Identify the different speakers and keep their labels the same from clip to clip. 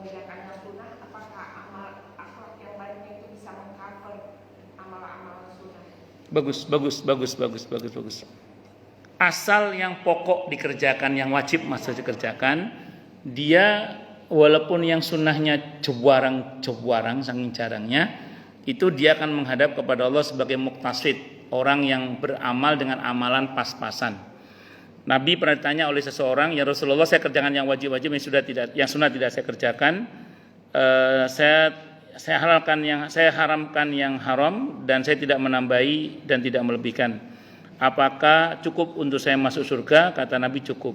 Speaker 1: mengerjakan yang sunnah, apakah amal akhlak yang baiknya itu bisa mengcover amal-amal sunnah?
Speaker 2: Bagus. Asal yang pokok dikerjakan, yang wajib masih dikerjakan, dia walaupun yang sunnahnya cebuarang saking jarangnya, itu dia akan menghadap kepada Allah sebagai muktasid, orang yang beramal dengan amalan pas-pasan. Nabi pernah ditanya oleh seseorang, ya Rasulullah, saya kerjakan yang wajib-wajib, yang sunnah tidak saya kerjakan. Saya haramkan yang haram, dan saya tidak menambahi dan tidak melebihkan. Apakah cukup untuk saya masuk surga? Kata Nabi, cukup.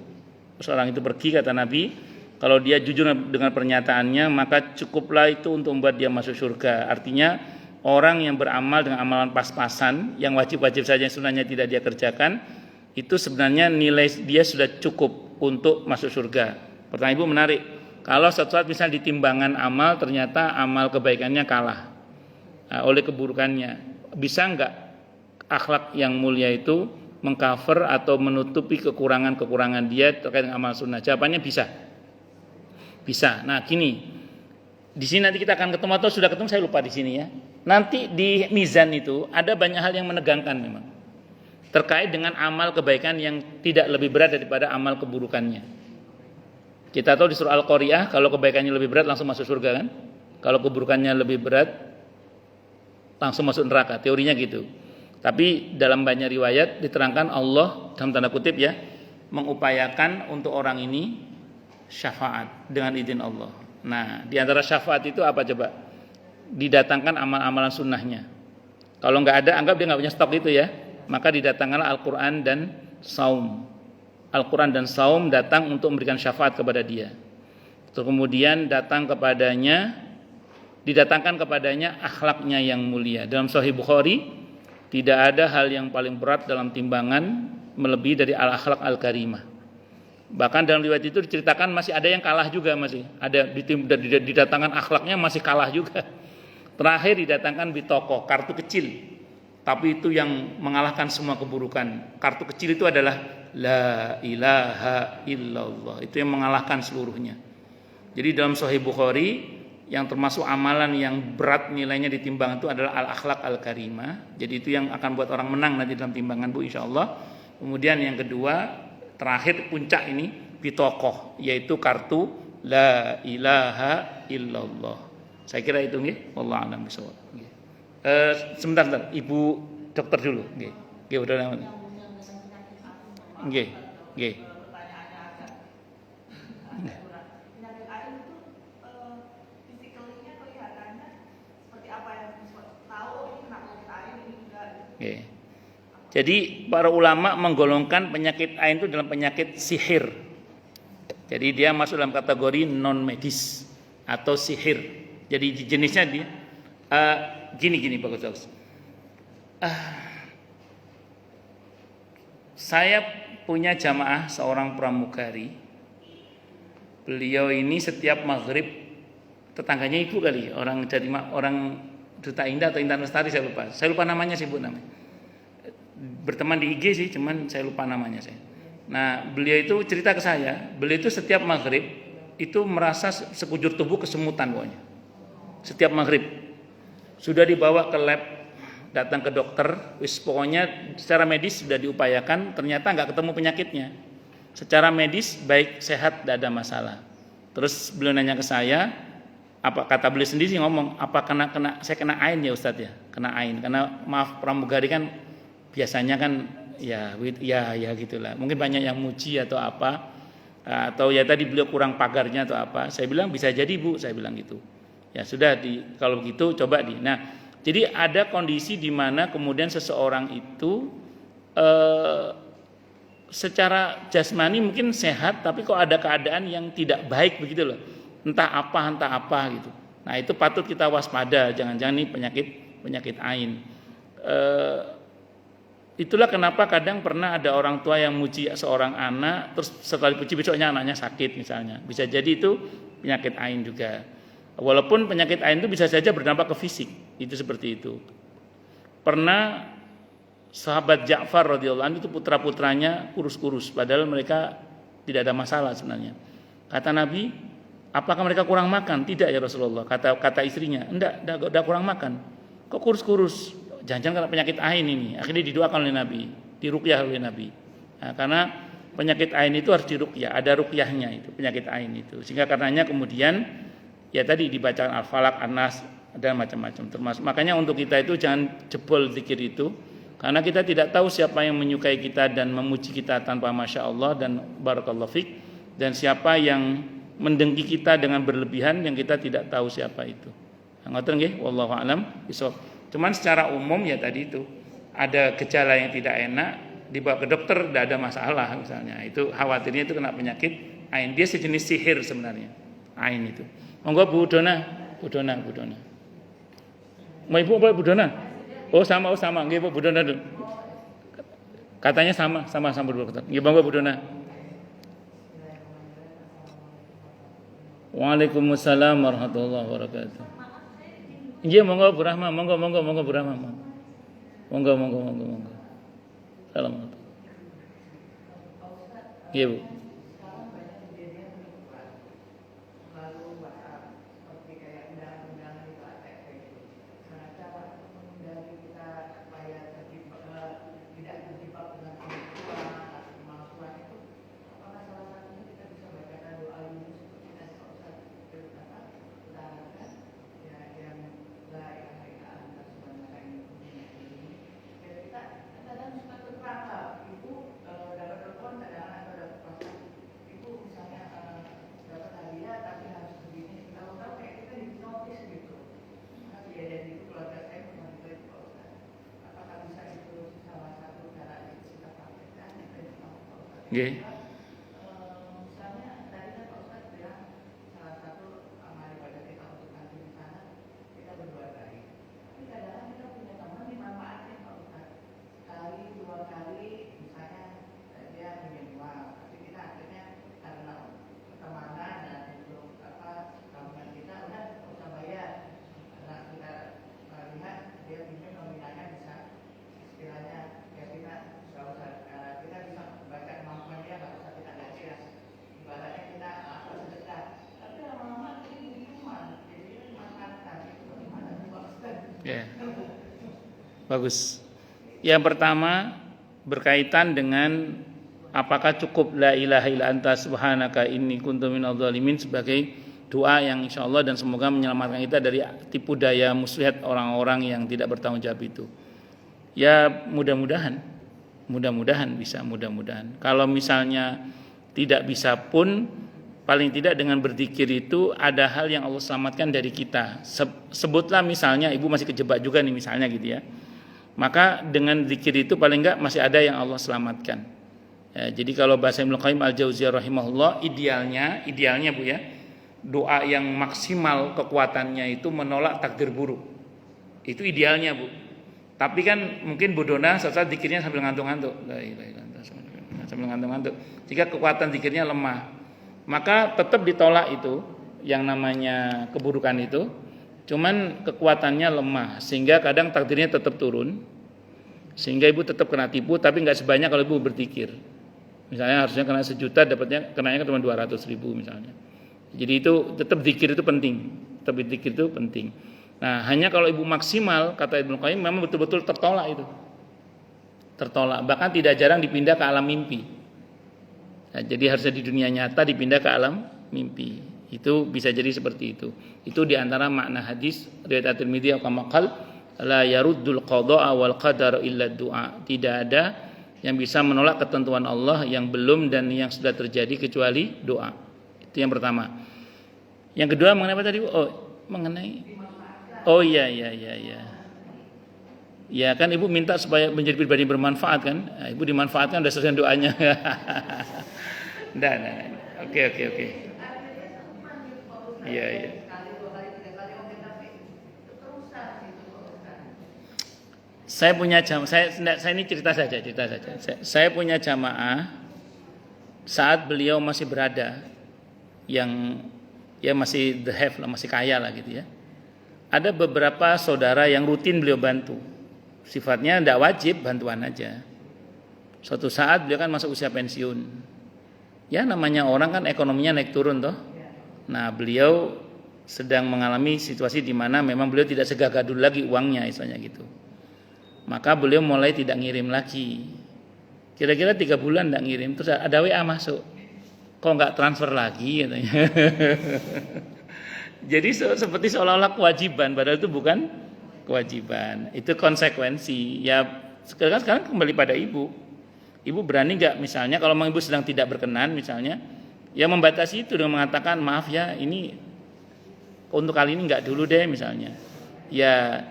Speaker 2: Seorang itu pergi, kata Nabi, kalau dia jujur dengan pernyataannya, maka cukuplah itu untuk membuat dia masuk surga. Artinya orang yang beramal dengan amalan pas-pasan, yang wajib-wajib saja, yang sunnahnya tidak dia kerjakan, itu sebenarnya nilai dia sudah cukup untuk masuk surga. Pertanyaan Ibu menarik. Kalau suatu saat misalnya di timbangan amal, ternyata amal kebaikannya kalah oleh keburukannya, bisa enggak akhlak yang mulia itu mengcover atau menutupi kekurangan-kekurangan dia terkait dengan amal sunnah? Jawabannya bisa. Nah, gini, di sini nanti kita akan ketemu, atau sudah ketemu, saya lupa di sini ya. Nanti di mizan itu ada banyak hal yang menegangkan memang terkait dengan amal kebaikan yang tidak lebih berat daripada amal keburukannya. Kita tahu di surah Al-Qari'ah, kalau kebaikannya lebih berat langsung masuk surga kan? Kalau keburukannya lebih berat langsung masuk neraka. Teorinya gitu. Tapi dalam banyak riwayat diterangkan Allah dalam tanda kutip ya, mengupayakan untuk orang ini syafaat dengan izin Allah. Nah, di antara syafaat itu apa coba? Didatangkan amal-amalan sunnahnya. Kalau nggak ada, anggap dia nggak punya stok itu ya, maka didatangkanlah Al-Quran dan saum. Al-Quran dan saum datang untuk memberikan syafaat kepada dia. Terus kemudian didatangkan kepadanya akhlaknya yang mulia. Dalam Sahih Bukhari, tidak ada hal yang paling berat dalam timbangan melebihi dari al-akhlaq al-karimah. Bahkan dalam riwayat itu diceritakan masih ada yang kalah juga, masih ada didatangkan akhlaknya masih kalah juga. Terakhir didatangkan bitoko, kartu kecil, tapi itu yang mengalahkan semua keburukan. Kartu kecil itu adalah la ilaha illallah, itu yang mengalahkan seluruhnya. Jadi dalam Sahih Bukhari, yang termasuk amalan yang berat nilainya ditimbang itu adalah al-akhlaq al-karimah. Jadi itu yang akan buat orang menang nanti dalam timbangan, Bu, insyaallah. Kemudian yang kedua, terakhir puncak ini bitokoh, yaitu kartu la ilaha illallah. Saya kira itu nggih, wallahu a'lam bishawab. Sebentar, Ibu dokter dulu, nggih. Nggih, udah lama. Nggih. Okay. Jadi para ulama menggolongkan penyakit ain itu dalam penyakit sihir. Jadi dia masuk dalam kategori non medis atau sihir. Jadi jenisnya dia gini bagus. Saya punya jamaah seorang pramugari. Beliau ini setiap maghrib, tetangganya Ibu kali, orang Duta Indah atau Intan Lestari, saya lupa namanya sih, Bu, namanya. Berteman di IG sih, cuman saya lupa namanya saya. Nah, beliau itu cerita ke saya, beliau itu setiap maghrib itu merasa sekujur tubuh kesemutan pokoknya. Setiap maghrib sudah dibawa ke lab, datang ke dokter, pokoknya secara medis sudah diupayakan, ternyata nggak ketemu penyakitnya. Secara medis baik, sehat, tidak ada masalah. Terus beliau nanya ke saya, apa kata beliau sendiri ngomong, apa saya kena ain ya Ustadz ya, kena ain, karena maaf pramugari kan biasanya kan ya gitulah, mungkin banyak yang muji atau apa, atau ya tadi beliau kurang pagarnya atau apa. Saya bilang bisa jadi, Bu, saya bilang gitu. Ya sudah, kalau begitu coba nah, jadi ada kondisi di mana kemudian seseorang itu secara jasmani mungkin sehat, tapi kok ada keadaan yang tidak baik begitu loh. Entah apa gitu. Nah, itu patut kita waspada, jangan-jangan ini penyakit ain. Itulah kenapa kadang pernah ada orang tua yang muji seorang anak, terus setelah dipuji besoknya anaknya sakit misalnya. Bisa jadi itu penyakit ain juga. Walaupun penyakit ain itu bisa saja berdampak ke fisik, itu seperti itu. Pernah sahabat Ja'far radhiyallahu anhu itu putra-putranya kurus-kurus, padahal mereka tidak ada masalah sebenarnya. Kata Nabi, Apakah mereka kurang makan? Tidak ya Rasulullah. Kata istrinya, enggak kurang makan. Kok kurus-kurus? Jangan-jangan karena penyakit ain ini. Akhirnya didoakan oleh Nabi, diruqyah oleh Nabi. Nah, karena penyakit ain itu harus diruqyah, ada ruqyahnya itu penyakit ain itu. Sehingga karenanya kemudian ya tadi dibacakan Al-Falaq, An-Nas dan macam-macam. Termasuk makanya untuk kita itu jangan jebol zikir itu, karena kita tidak tahu siapa yang menyukai kita dan memuji kita tanpa masya Allah dan barakallahu fik, dan siapa yang mendengki kita dengan berlebihan yang kita tidak tahu siapa itu. Ngoten nggih, wallahu alam bisawab. Cuman secara umum ya tadi itu ada gejala yang tidak enak dibawa ke dokter tidak ada masalah misalnya. Itu khawatirnya itu kena penyakit ain. Dia sejenis sihir sebenarnya. Ain itu. Monggo Bu Dona. Mau Ibu apa Bu Dona? Oh sama nggih Bu Dona dulu. Katanya sama berdua. Nggih monggo Bu Dona. Waalaikumsalam warahmatullahi wabarakatuh. Iya monggo Bu Rahma, monggo Bu Rahma. Monggo. Assalamualaikum. Iya Bu. Nggih. Ya. Bagus. Yang pertama berkaitan dengan apakah cukup la ilaha illa anta subhanaka inni kuntu minadh dhalimin sebagai doa yang insyaallah dan semoga menyelamatkan kita dari tipu daya muslihat orang-orang yang tidak bertanggung jawab itu. Ya mudah-mudahan bisa. Kalau misalnya tidak bisa pun paling tidak dengan berzikir itu ada hal yang Allah selamatkan dari kita. Sebutlah misalnya ibu masih kejebak juga nih misalnya gitu ya. Maka dengan zikir itu paling enggak masih ada yang Allah selamatkan. Ya, jadi kalau bahasa Ibnu Qayyim Al-Jauziyah rahimahullah idealnya Bu ya, doa yang maksimal kekuatannya itu menolak takdir buruk. Itu idealnya Bu. Tapi kan mungkin Bu Dona saat zikirnya sambil ngantuk-ngantuk. Sambil ngantuk-ngantuk. Jika kekuatan zikirnya lemah, maka tetap ditolak itu yang namanya keburukan itu, cuman kekuatannya lemah sehingga kadang takdirnya tetap turun, sehingga ibu tetap kena tipu tapi nggak sebanyak kalau ibu berzikir. Misalnya harusnya kena 1 juta, dapatnya kenanya cuma 200.000 misalnya. Jadi itu tetap zikir itu penting. Nah hanya kalau ibu maksimal kata Ibnu Qayyim memang betul-betul tertolak, bahkan tidak jarang dipindah ke alam mimpi. Nah, jadi harusnya di dunia nyata dipindah ke alam mimpi. Itu bisa jadi seperti itu. Itu diantara makna hadis riwayat At-Tirmidzi kama qala la yaruddul qada'a wal qadar illa du'a. Tidak ada yang bisa menolak ketentuan Allah yang belum dan yang sudah terjadi kecuali doa. Itu yang pertama. Yang kedua mengenai apa tadi? Ya kan ibu minta supaya menjadi pribadi bermanfaat kan? Nah, ibu dimanfaatkan udah selesai doanya. Nah. Oke. Iya. Saya punya saya ini cerita saja. Saya punya jamaah saat beliau masih berada yang ya masih the have lah, masih kaya lah gitu ya. Ada beberapa saudara yang rutin beliau bantu. Sifatnya tidak wajib, bantuan aja. Suatu saat beliau kan masuk usia pensiun. Ya namanya orang kan ekonominya naik turun toh. Nah, beliau sedang mengalami situasi di mana memang beliau tidak segagah dulu lagi uangnya, misalnya gitu. Maka beliau mulai tidak ngirim lagi. Kira-kira 3 bulan tidak ngirim, terus ada WA masuk. Kok nggak transfer lagi katanya. Jadi seperti seolah-olah kewajiban, padahal itu bukan kewajiban. Itu konsekuensi. Ya sekarang kembali pada ibu. Ibu berani nggak misalnya kalau memang ibu sedang tidak berkenan misalnya, ya membatasi itu dengan mengatakan maaf ya ini untuk kali ini nggak dulu deh misalnya. Ya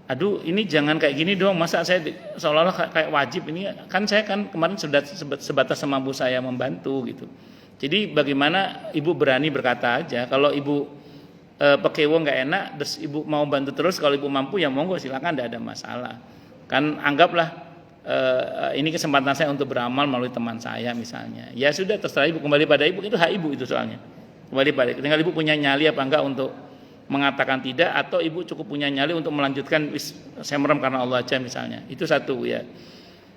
Speaker 2: aduh ini jangan kayak gini dong, masa saya seolah-olah kayak wajib, ini kan saya kan kemarin sudah sebatas semampu saya membantu gitu. Jadi bagaimana ibu berani berkata aja, kalau ibu pekewo nggak enak, terus ibu mau bantu terus, kalau ibu mampu ya monggo silakan, tidak ada masalah. Kan anggaplah ini kesempatan saya untuk beramal melalui teman saya misalnya. Ya sudah terserah ibu, kembali pada ibu, itu hak ibu itu soalnya. Kembali pada tinggal ibu punya nyali apa enggak untuk mengatakan tidak, atau ibu cukup punya nyali untuk melanjutkan saya merem karena Allah aja misalnya. Itu satu ya.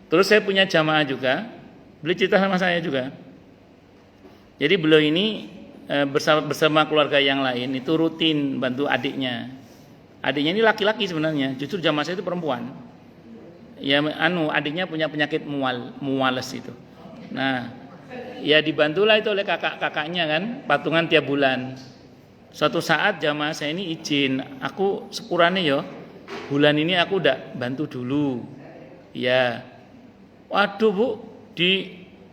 Speaker 2: Terus saya punya jamaah juga, beliau cerita sama saya juga. Jadi beliau ini bersama keluarga yang lain itu rutin bantu adiknya. Adiknya ini laki-laki sebenarnya, justru jamaah saya itu perempuan. Ya adiknya punya penyakit muales itu. Nah, ya dibantulah itu oleh kakaknya kan, patungan tiap bulan. Suatu saat jamaah saya ini izin, aku sepurane yo, bulan ini aku udah bantu dulu. Ya, waduh bu,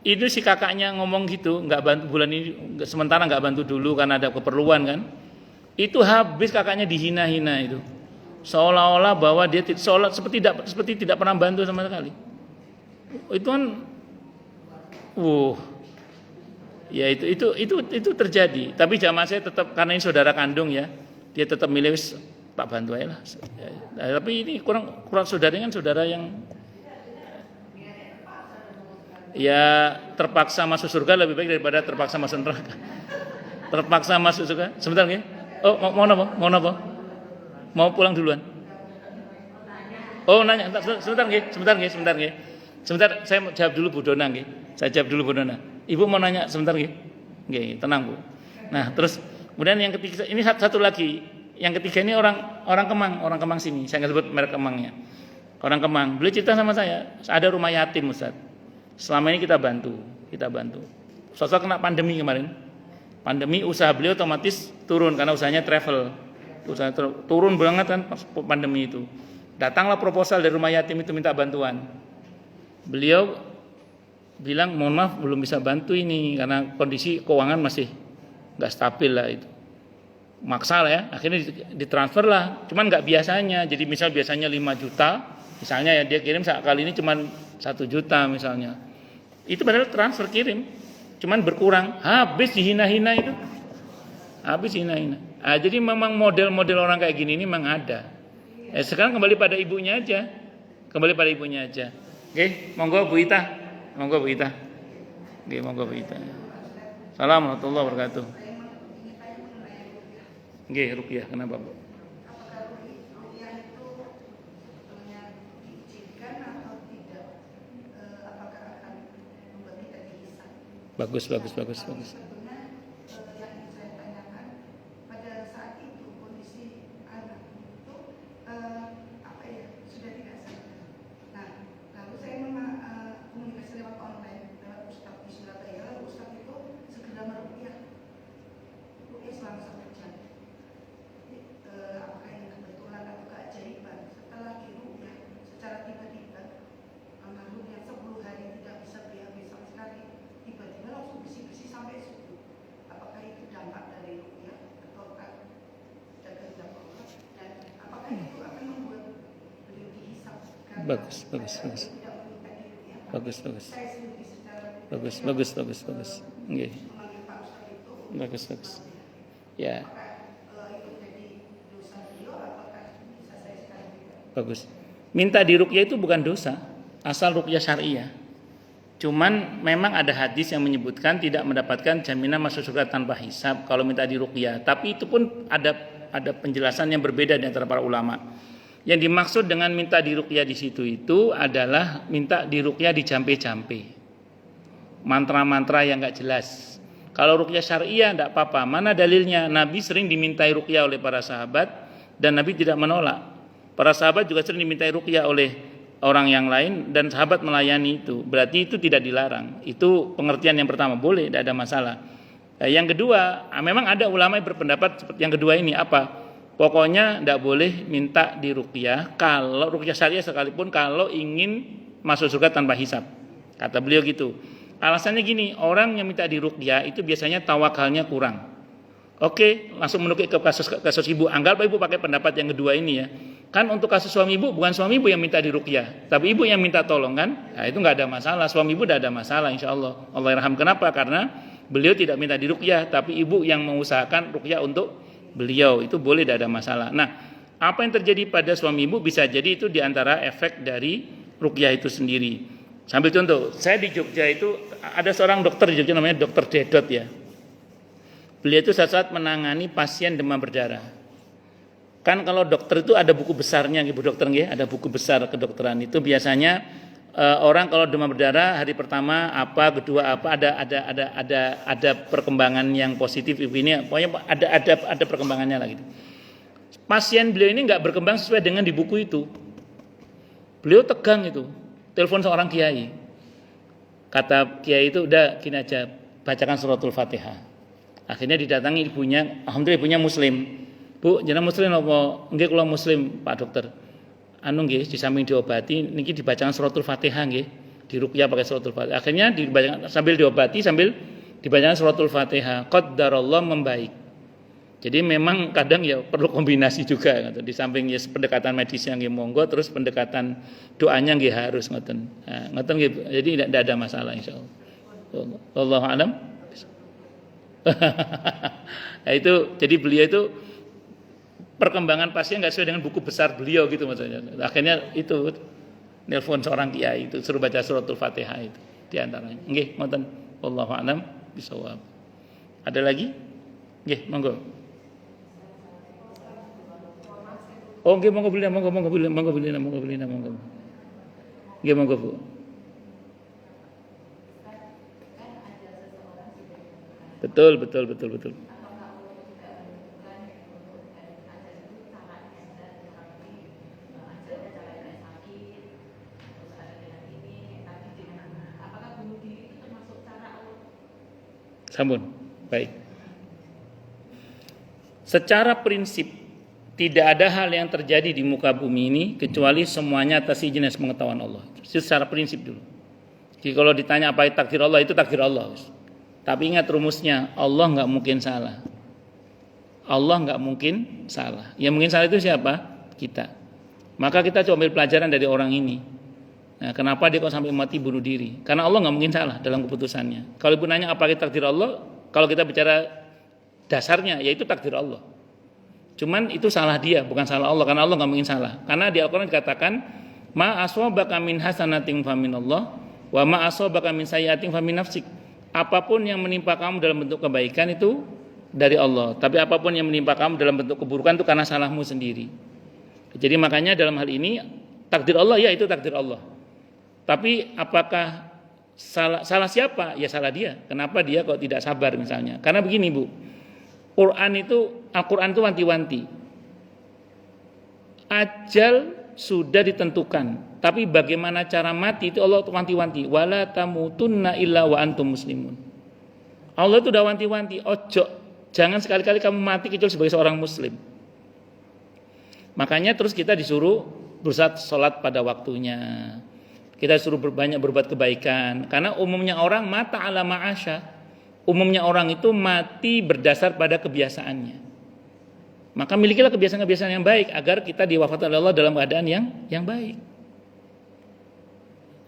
Speaker 2: itu si kakaknya ngomong gitu, nggak bantu bulan ini, sementara nggak bantu dulu karena ada keperluan kan. Itu habis kakaknya dihina-hina itu, seolah-olah bahwa dia seperti tidak pernah bantu sama sekali. Itu kan, ya itu terjadi. Tapi jamaah saya tetap, karena ini saudara kandung ya, dia tetap milih tak bantu aja lah. Ya, tapi ini kurang saudaranya kan saudara yang ya terpaksa masuk surga lebih baik daripada terpaksa masuk neraka. Terpaksa masuk surga. Sebentar nggih. Oh, mau napa? Mau pulang duluan. Oh, nanya. Sebentar nggih. Sebentar, saya mau jawab dulu Bu Dona nggih. Saya jawab dulu Bu Dona. Ibu mau nanya sebentar nggih. Nggih, tenang Bu. Nah, terus kemudian yang ketiga ini satu lagi. Yang ketiga ini orang Kemang sini. Saya nggak sebut merek Kemangnya. Orang Kemang. Beliau cerita sama saya, ada rumah yatim Ustaz. Selama ini kita bantu. Suatu kena pandemi kemarin. Pandemi usaha beliau otomatis turun karena usahanya travel. Usaha turun banget kan pas pandemi itu. Datanglah proposal dari rumah yatim itu minta bantuan. Beliau bilang mohon maaf belum bisa bantu ini karena kondisi keuangan masih nggak stabil lah itu. Maksa lah ya, akhirnya ditransfer lah. Cuman nggak biasanya. Jadi misal biasanya 5 juta, misalnya ya dia kirim kali ini cuman 1 juta misalnya. Itu padahal transfer kirim, cuman berkurang. Habis dihina-hina itu. Nah, jadi memang model-model orang kayak gini ini memang ada. Sekarang kembali pada ibunya aja. Oke, monggo Bu Ita. Oke, monggo Bu Ita. Assalamualaikum warahmatullahi wabarakatuh. Oke, ruqyah kenapa Bu? Bagus. Bagus. Nggih. Bagus. Ya. Bagus. Minta diruqyah itu bukan dosa, asal ruqyah syariah. Cuman memang ada hadis yang menyebutkan tidak mendapatkan jaminan masuk surga tanpa hisab kalau minta diruqyah. Tapi itu pun ada penjelasan yang berbeda di antara para ulama. Yang dimaksud dengan minta diruqyah di situ itu adalah minta diruqyah di jampe-jampe. Mantra-mantra yang enggak jelas. Kalau ruqyah syariah tidak apa-apa. Mana dalilnya? Nabi sering dimintai ruqyah oleh para sahabat dan Nabi tidak menolak. Para sahabat juga sering dimintai ruqyah oleh orang yang lain dan sahabat melayani itu. Berarti itu tidak dilarang. Itu pengertian yang pertama, boleh, tidak ada masalah. Yang kedua, memang ada ulama yang berpendapat seperti yang kedua ini apa? Pokoknya tidak boleh minta di ruqyah kalau ruqyah syariah sekalipun kalau ingin masuk surga tanpa hisab. Kata beliau gitu. Alasannya gini, orang yang minta diruqyah itu biasanya tawakalnya kurang. Oke, langsung menukik ke kasus ibu. Anggap ibu pakai pendapat yang kedua ini ya. Kan untuk kasus suami ibu, bukan suami ibu yang minta diruqyah, tapi ibu yang minta tolong kan? Nah, itu nggak ada masalah. Suami ibu tidak ada masalah, insya Allah. Allah yarham. Kenapa? Karena beliau tidak minta diruqyah, tapi ibu yang mengusahakan ruqyah untuk beliau. Itu boleh, tidak ada masalah. Nah, apa yang terjadi pada suami ibu bisa jadi itu diantara efek dari ruqyah itu sendiri. Sambil contoh, saya di Jogja itu ada seorang dokter di Jogja namanya Dokter Dedot ya. Beliau itu saat menangani pasien demam berdarah. Kan kalau dokter itu ada buku besarnya, Ibu dokter nggih, ada buku besar kedokteran itu biasanya orang kalau demam berdarah hari pertama apa, kedua apa, ada perkembangan yang positif ini, pokoknya ada perkembangannya lah gitu. Pasien beliau ini nggak berkembang sesuai dengan di buku itu. Beliau tegang itu. Telepon seorang kiai. Kata kiai itu, udah gini aja, bacakan suratul Fatihah. Akhirnya didatangi ibunya, alhamdulillah ibunya muslim. Bu, jenengan muslim apa? Nggih kula muslim, Pak Dokter. Anu nggih, di samping diobati niki dibacakan suratul Fatihah nggih. Diruqyah pakai suratul Fatihah. Akhirnya dibacakan sambil diobati sambil dibacakan suratul Fatihah. Qadarullah membaik. Jadi memang kadang ya perlu kombinasi juga gitu. Di samping ya pendekatan medis yang monggo terus pendekatan doanya nggih harus ngoten. Nah, ngoten nggih. Jadi tidak ada masalah insyaallah. Wallahu a'lam. Nah, itu jadi beliau itu perkembangan pasien nggak sesuai dengan buku besar beliau gitu maksudnya. Akhirnya itu nelpon seorang kiai itu suruh baca suratul Fatihah itu di antaranya. Nggih, ngoten. Wallahu a'lam bishawab. Ada lagi? Nggih, monggo. Oh, nggih monggo beli, monggo beli. Nggih monggo Bu. Betul. Sampun. Baik. Secara prinsip tidak ada hal yang terjadi di muka bumi ini kecuali semuanya atas izin dan pengetahuan Allah. Secara prinsip dulu. Jadi kalau ditanya apa itu takdir Allah, itu takdir Allah. Tapi ingat rumusnya, Allah nggak mungkin salah. Allah nggak mungkin salah. Yang mungkin salah itu siapa? Kita. Maka kita coba ambil pelajaran dari orang ini. Nah, kenapa dia kok sampai mati bunuh diri? Karena Allah nggak mungkin salah dalam keputusannya. Kalau ibu nanya apa itu takdir Allah, kalau kita bicara dasarnya, yaitu takdir Allah. Cuman itu salah dia, bukan salah Allah, karena Allah nggak mungkin salah. Karena di Al-Quran dikatakan, ma aswabaka min hasanatin faminallah, wa ma aswabaka min sayyiatin famin nafsik. Apapun yang menimpa kamu dalam bentuk kebaikan itu dari Allah. Tapi apapun yang menimpa kamu dalam bentuk keburukan itu karena salahmu sendiri. Jadi makanya dalam hal ini takdir Allah ya itu takdir Allah. Tapi apakah salah siapa? Ya salah dia. Kenapa dia kok tidak sabar misalnya? Karena begini Bu, Al-Quran itu wanti-wanti. Ajal sudah ditentukan, tapi bagaimana cara mati itu Allah wanti-wanti. Wala tamutunna illa wa antum muslimun. Allah itu udah wanti-wanti. Ojo, jangan sekali-kali kamu mati kecuali sebagai seorang muslim. Makanya terus kita disuruh berusaha sholat pada waktunya. Kita disuruh banyak berbuat kebaikan. Karena umumnya orang mata ala ma'asya. Umumnya orang itu mati berdasar pada kebiasaannya. Maka milikilah kebiasaan-kebiasaan yang baik agar kita diwafatkan oleh Allah dalam keadaan yang baik.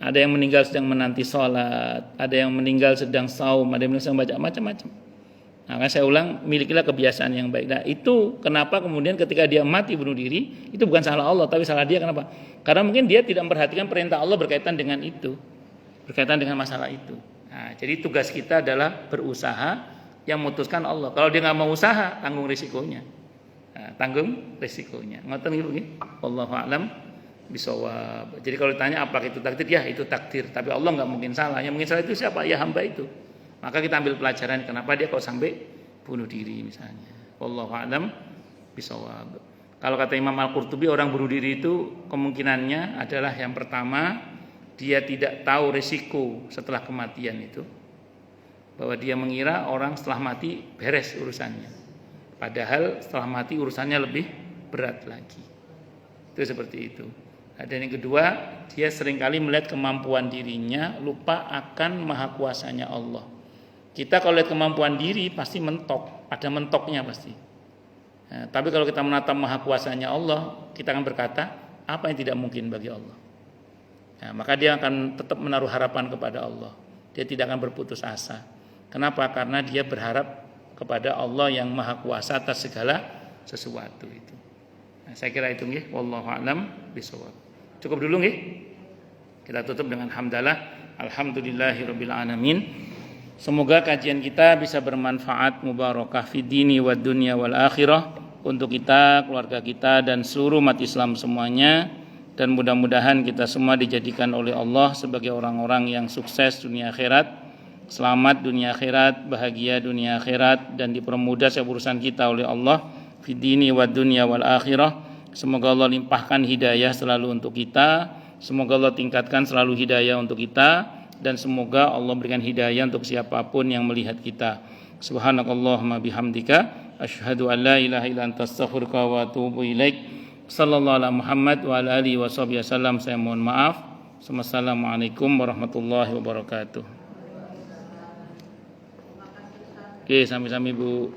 Speaker 2: Ada yang meninggal sedang menanti sholat, ada yang meninggal sedang saum, ada yang meninggal sedang baca macam-macam. Nah, saya ulang, milikilah kebiasaan yang baik. Nah, itu kenapa kemudian ketika dia mati bunuh diri, itu bukan salah Allah, tapi salah dia. Kenapa? Karena mungkin dia tidak memperhatikan perintah Allah berkaitan dengan itu, berkaitan dengan masalah itu. Nah, jadi tugas kita adalah berusaha, yang memutuskan Allah. Kalau dia nggak mau usaha, tanggung risikonya. Nah, tanggung risikonya. Ngoten ibu nggih. Wallahu a'lam bishawab. Jadi kalau ditanya apa itu takdir, ya itu takdir. Tapi Allah nggak mungkin salah. Yang mungkin salah itu siapa? Ya hamba itu. Maka kita ambil pelajaran kenapa dia kok sampai bunuh diri misalnya. Wallahu a'lam bishawab. Kalau kata Imam Al-Qurtubi, orang bunuh diri itu kemungkinannya adalah yang pertama, dia tidak tahu risiko setelah kematian itu. Bahwa dia mengira orang setelah mati beres urusannya. Padahal setelah mati urusannya lebih berat lagi. Itu seperti itu. Dan yang kedua, dia seringkali melihat kemampuan dirinya, lupa akan maha kuasanya Allah. Kita kalau lihat kemampuan diri pasti mentok, ada mentoknya pasti. Nah, tapi kalau kita menatap maha kuasanya Allah, kita akan berkata, apa yang tidak mungkin bagi Allah? Nah, maka dia akan tetap menaruh harapan kepada Allah. Dia tidak akan berputus asa. Kenapa? Karena dia berharap kepada Allah yang maha kuasa atas segala sesuatu itu. Nah, saya kira itu nggih, wallahu a'lam bishawab. Cukup dulu nggih. Kita tutup dengan hamdalah, alhamdulillahirabbil alamin. Semoga kajian kita bisa bermanfaat, mubarakah fid dini wad dunya wal akhirah untuk kita, keluarga kita dan seluruh umat Islam semuanya, dan mudah-mudahan kita semua dijadikan oleh Allah sebagai orang-orang yang sukses dunia akhirat, selamat dunia akhirat, bahagia dunia akhirat, dan dipermudah setiap urusan kita oleh Allah fid dini wad dunya wal akhirah. Semoga Allah limpahkan hidayah selalu untuk kita, semoga Allah tingkatkan selalu hidayah untuk kita, dan semoga Allah berikan hidayah untuk siapapun yang melihat kita. Subhanakallahumma bihamdika asyhadu an la ilaha illa anta astaghfiruka wa atubu ilaik. Sallallahu ala Muhammad wa ala alihi washabihi wasallam. Saya mohon maaf. Wassalamualaikum warahmatullahi wabarakatuh. Oke, sami-sami Bu.